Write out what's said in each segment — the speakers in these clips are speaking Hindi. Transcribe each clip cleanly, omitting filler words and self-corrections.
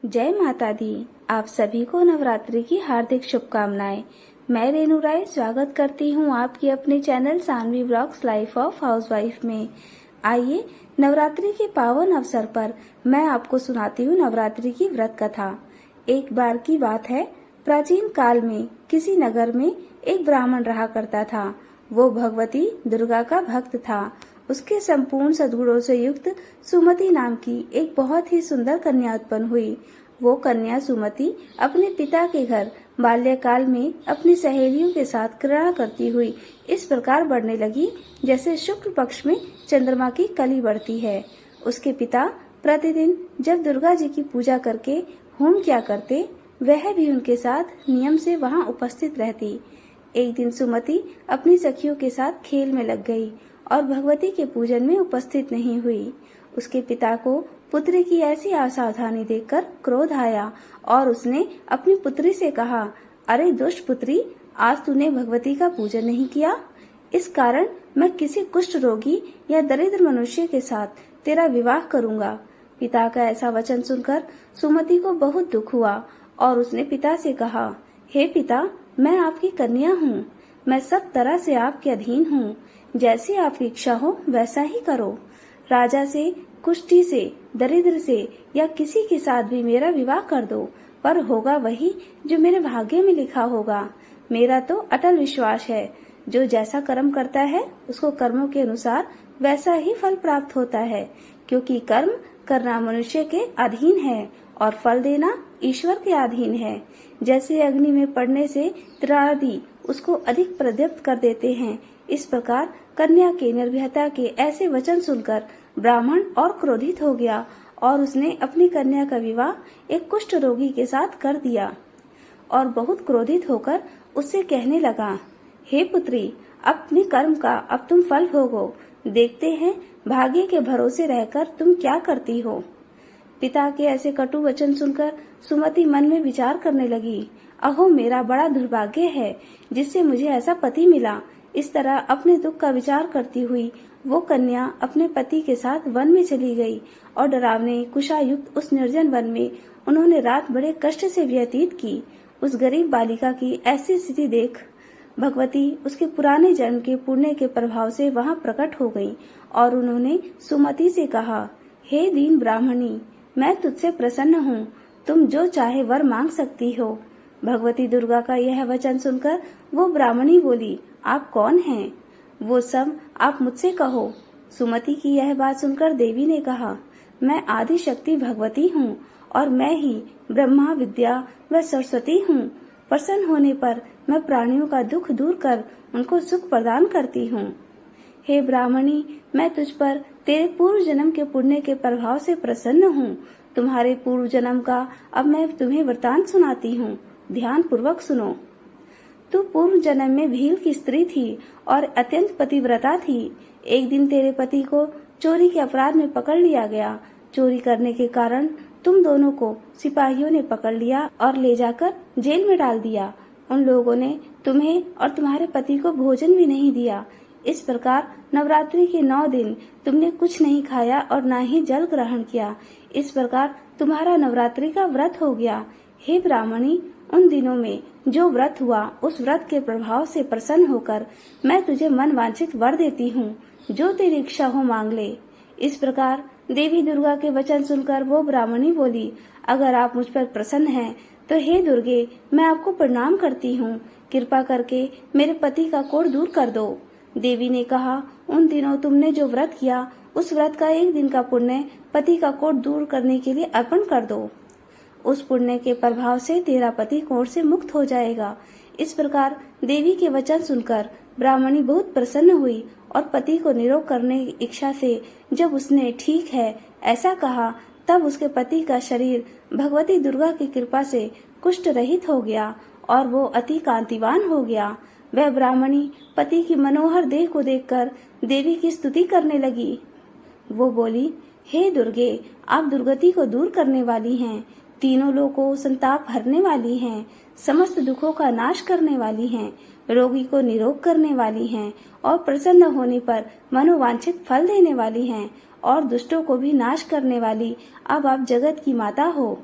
जय माता दी। आप सभी को नवरात्रि की हार्दिक शुभकामनाएं। मैं रेनू राय स्वागत करती हूं आपके अपने channel Saanvi blogs life of housewife में। आइए नवरात्रि के पावन अवसर पर मैं आपको सुनाती हूं नवरात्रि की व्रत कथा। एक बार की बात है, प्राचीन काल में किसी नगर में एक ब्राह्मण रहा करता था। वो भगवती दुर्गा का भक्त था। उसके संपूर्ण सद्गुणों से युक्त सुमति नाम की एक बहुत ही सुंदर कन्या उत्पन्न हुई। वो कन्या सुमति अपने पिता के घर बाल्यकाल में अपनी सहेलियों के साथ क्रीड़ा करती हुई इस प्रकार बढ़ने लगी जैसे शुक्ल पक्ष में चंद्रमा की कली बढ़ती है। उसके पिता प्रतिदिन जब दुर्गा जी की पूजा करके होम किया करते, वह भी उनके साथ नियम से वहां उपस्थित रहती। एक दिन सुमति अपनी सखियों के साथ खेल में लग गई और भगवती के पूजन में उपस्थित नहीं हुई। उसके पिता को पुत्री की ऐसी असावधानी देखकर क्रोध आया और उसने अपनी पुत्री से कहा, अरे दुष्ट पुत्री, आज तूने भगवती का पूजन नहीं किया। इस कारण मैं किसी कुष्ठ रोगी या दरिद्र मनुष्य के साथ तेरा विवाह करूंगा। पिता का ऐसा वचन सुनकर सुमति को बहुत दुख हुआ और उसने पिता से कहा, हे पिता, मैं आपकी कन्या हूँ। मैं सब तरह से आपके अधीन हूँ। जैसी आपकी इच्छा हो वैसा ही करो। राजा से, कुष्ठी से, दरिद्र से या किसी के साथ भी मेरा विवाह कर दो, पर होगा वही जो मेरे भाग्य में लिखा होगा। मेरा तो अटल विश्वास है, जो जैसा कर्म करता है उसको कर्मों के अनुसार वैसा ही फल प्राप्त होता है, क्योंकि कर्म करना मनुष्य के अधीन है और फल देना ईश्वर के अधीन है। जैसे अग्नि में पड़ने से त्रादी उसको अधिक प्रदीप्त कर देते हैं, इस प्रकार कन्या के निर्भयता के ऐसे वचन सुनकर ब्राह्मण और क्रोधित हो गया और उसने अपनी कन्या का विवाह एक कुष्ठ रोगी के साथ कर दिया और बहुत क्रोधित होकर उससे कहने लगा, हे पुत्री, अपने कर्म का अब तुम फल भोगो। देखते हैं भाग्य के भरोसे रहकर तुम क्या करती हो। पिता के ऐसे कटु वचन सुनकर सुमति मन में विचार करने लगी, अहो मेरा बड़ा दुर्भाग्य है जिससे मुझे ऐसा पति मिला। इस तरह अपने दुख का विचार करती हुई वो कन्या अपने पति के साथ वन में चली गई और डरावने कुशायुक्त उस निर्जन वन में उन्होंने रात बड़े कष्ट से व्यतीत की। उस गरीब बालिका की ऐसी स्थिति देख भगवती उसके पुराने जन्म के पुण्य के प्रभाव से वहां प्रकट हो गई और उन्होंने सुमति से कहा, हे दीन ब्राह्मणी, मैं तुझसे प्रसन्न हूँ। तुम जो चाहे वर मांग सकती हो। भगवती दुर्गा का यह वचन सुनकर वो ब्राह्मणी बोली, आप कौन हैं? वो सब आप मुझसे कहो। सुमति की यह बात सुनकर देवी ने कहा, मैं आदि शक्ति भगवती हूँ और मैं ही ब्रह्मा विद्या व सरस्वती हूँ। प्रसन्न होने पर मैं प्राणियों का दुख दूर कर उनको सुख प्रदान करती हूँ। हे ब्राह्मणी, मैं तुझ पर तेरे पूर्व जन्म के पुण्य के प्रभाव से प्रसन्न हूँ। तुम्हारे पूर्व जन्म का अब मैं तुम्हें वृतांत सुनाती हूँ, ध्यान पूर्वक सुनो। तू पूर्व जन्म में भील की स्त्री थी और अत्यंत पतिव्रता थी। एक दिन तेरे पति को चोरी के अपराध में पकड़ लिया गया। चोरी करने के कारण तुम दोनों को सिपाहियों ने पकड़ लिया और ले जाकर जेल में डाल दिया। उन लोगों ने तुम्हें और तुम्हारे पति को भोजन भी नहीं दिया। इस प्रकार नवरात्रि के 9 दिन तुमने कुछ नहीं खाया और न ही जल ग्रहण किया। इस प्रकार तुम्हारा नवरात्रि का व्रत हो गया। हे ब्राह्मणी, उन दिनों में जो व्रत हुआ उस व्रत के प्रभाव से प्रसन्न होकर मैं तुझे मन वांछित वर देती हूँ। जो तेरी इच्छा हो मांग ले। इस प्रकार देवी दुर्गा के वचन सुनकर वो ब्राह्मणी बोली, अगर आप मुझ पर प्रसन्न हैं तो हे दुर्गे, मैं आपको प्रणाम करती हूँ। कृपा करके मेरे पति का कोढ़ दूर कर दो। देवी ने कहा, उन दिनों तुमने जो व्रत किया उस व्रत का 1 दिन का पुण्य पति का कोढ़ दूर करने के लिए अर्पण कर दो। उस पुण्य के प्रभाव से तेरा पति कोढ़ से मुक्त हो जाएगा। इस प्रकार देवी के वचन सुनकर ब्राह्मणी बहुत प्रसन्न हुई और पति को निरोग करने की इच्छा से जब उसने ठीक है ऐसा कहा, तब उसके पति का शरीर भगवती दुर्गा की कृपा से कुष्ठ रहित हो गया और वो अति कांतिवान हो गया। वह ब्राह्मणी पति की मनोहर देह को देखकर देवी की स्तुति करने लगी। वो बोली, हे दुर्गे, आप दुर्गति को दूर करने वाली हैं, तीनों लोगों संताप हरने वाली हैं, समस्त दुखों का नाश करने वाली हैं, रोगी को निरोग करने वाली हैं और प्रसन्न होने पर मनोवांछित फल देने वाली हैं और दुष्टों को भी नाश करने वाली अब आप जगत की माता हो।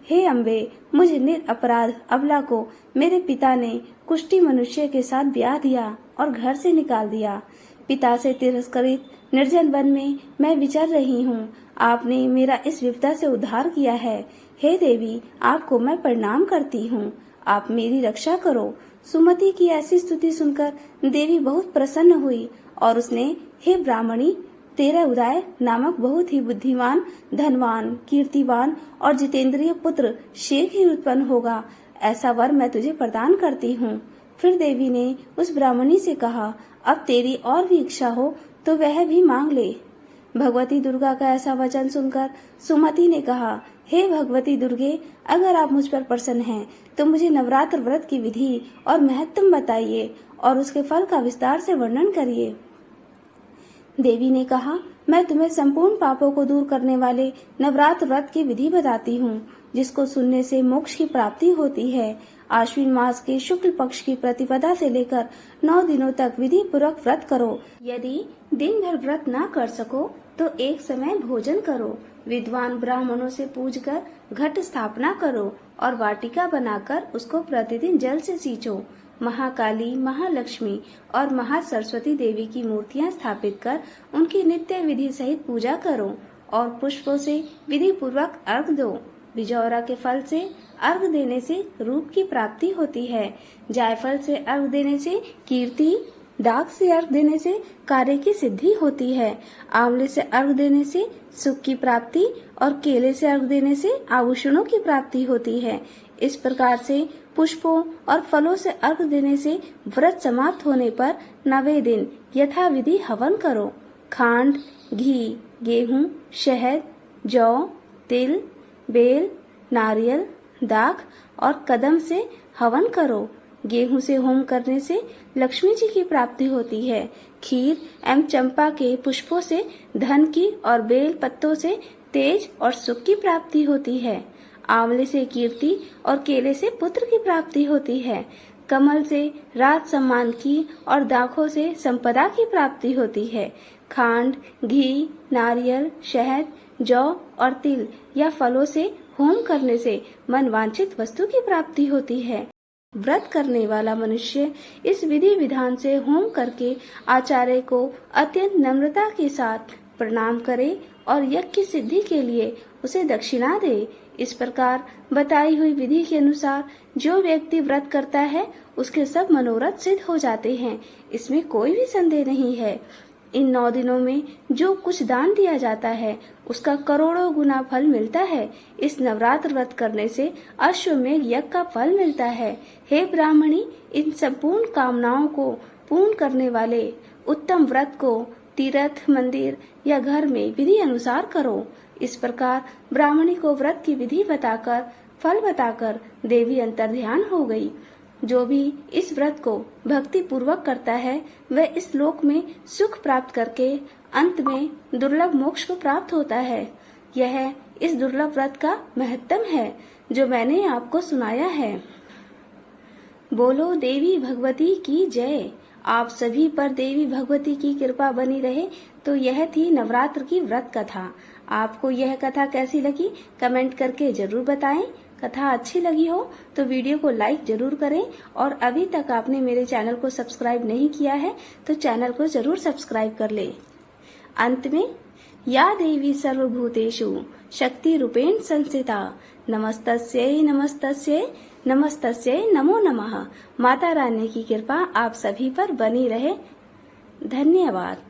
हे अम्बे, मुझे निरपराध अबला को मेरे पिता ने कुष्ठी मनुष्य के साथ ब्याह दिया और घर से निकाल दिया। पिता से तिरस्कृत निर्जन वन में मैं विचर रही हूँ। आपने मेरा इस विपदा से उद्धार किया है। हे देवी, आपको मैं प्रणाम करती हूँ। आप मेरी रक्षा करो। सुमति की ऐसी स्तुति सुनकर देवी बहुत प्रसन्न हुई और उसने, हे ब्राह्मणी, तेरा उदय नामक बहुत ही बुद्धिमान, धनवान, कीर्तिवान और जितेंद्रिय पुत्र शीघ्र ही उत्पन्न होगा, ऐसा वर मैं तुझे प्रदान करती हूँ। फिर देवी ने उस ब्राह्मणी से कहा, अब तेरी और भी इच्छा हो तो वह भी मांग ले। भगवती दुर्गा का ऐसा वचन सुनकर सुमति ने कहा, हे भगवती दुर्गे, अगर आप मुझ पर प्रसन्न हैं तो मुझे नवरात्र व्रत की विधि और महत्व बताइए और उसके फल का विस्तार से वर्णन करिए। देवी ने कहा, मैं तुम्हें संपूर्ण पापों को दूर करने वाले नवरात्र व्रत की विधि बताती हूँ, जिसको सुनने से मोक्ष की प्राप्ति होती है। आश्विन मास के शुक्ल पक्ष की प्रतिपदा से लेकर 9 दिनों तक विधि पूर्वक व्रत करो। यदि दिन भर व्रत न कर सको तो एक समय भोजन करो। विद्वान ब्राह्मणों से पूछकर घट स्थापना करो और वाटिका बनाकर उसको प्रतिदिन जल से सींचो। महाकाली, महालक्ष्मी और महासरस्वती देवी की मूर्तियां स्थापित कर उनकी नित्य विधि सहित पूजा करो और पुष्पों से विधि पूर्वक अर्घ दो। बिजौरा के फल से अर्घ देने से रूप की प्राप्ति होती है। जायफल से अर्घ देने से कीर्ति, डाक से अर्घ देने से कार्य की सिद्धि होती है। आंवले से अर्घ देने से सुख की प्राप्ति और केले से अर्घ देने से आभूषणों की प्राप्ति होती है। इस प्रकार से पुष्पों और फलों से अर्घ देने से व्रत समाप्त होने पर 9वें दिन यथाविधि हवन करो। खांड, घी, गेहूं, शहद, जौ, तिल, बेल, नारियल, दाख और कदम से हवन करो। गेहूं से होम करने से लक्ष्मी जी की प्राप्ति होती है। खीर एवं चंपा के पुष्पों से धन की और बेल पत्तों से तेज और सुख की प्राप्ति होती है। आंवले से कीर्ति और केले से पुत्र की प्राप्ति होती है। कमल से राज सम्मान की और दाखों से संपदा की प्राप्ति होती है। खांड, घी, नारियल, शहद, जौ और तिल या फलों से होम करने से मनवांछित वस्तु की प्राप्ति होती है। व्रत करने वाला मनुष्य इस विधि विधान से होम करके आचार्य को अत्यंत नम्रता के साथ प्रणाम करे और यज्ञ की सिद्धि के लिए उसे दक्षिणा दे। इस प्रकार बताई हुई विधि के अनुसार जो व्यक्ति व्रत करता है उसके सब मनोरथ सिद्ध हो जाते हैं। इसमें कोई भी संदेह नहीं है। इन 9 दिनों में जो कुछ दान दिया जाता है उसका करोड़ों गुना फल मिलता है। इस नवरात्र व्रत करने से अश्वमेघ यज्ञ का फल मिलता है। हे ब्राह्मणी, इन संपूर्ण कामनाओं को पूर्ण करने वाले उत्तम व्रत को तीर्थ, मंदिर या घर में विधि अनुसार करो। इस प्रकार ब्राह्मणी को व्रत की विधि बताकर, फल बताकर देवी अंतर्ध्यान हो गई। जो भी इस व्रत को भक्ति पूर्वक करता है वह इस लोक में सुख प्राप्त करके अंत में दुर्लभ मोक्ष को प्राप्त होता है। यह इस दुर्लभ व्रत का महत्व है जो मैंने आपको सुनाया है। बोलो देवी भगवती की जय। आप सभी पर देवी भगवती की कृपा बनी रहे। तो यह थी नवरात्र की व्रत कथा। आपको यह कथा कैसी लगी कमेंट करके जरूर बताएं। कथा अच्छी लगी हो तो वीडियो को लाइक जरूर करें और अभी तक आपने मेरे चैनल को सब्सक्राइब नहीं किया है तो चैनल को जरूर सब्सक्राइब कर ले। अंत में, या देवी सर्वभूतेषु शक्ति रूपेण संस्थिता नमस्तस्यै नमस्तस्यै नमस्तस्यै नमो नमः। माता रानी की कृपा आप सभी पर बनी रहे। धन्यवाद।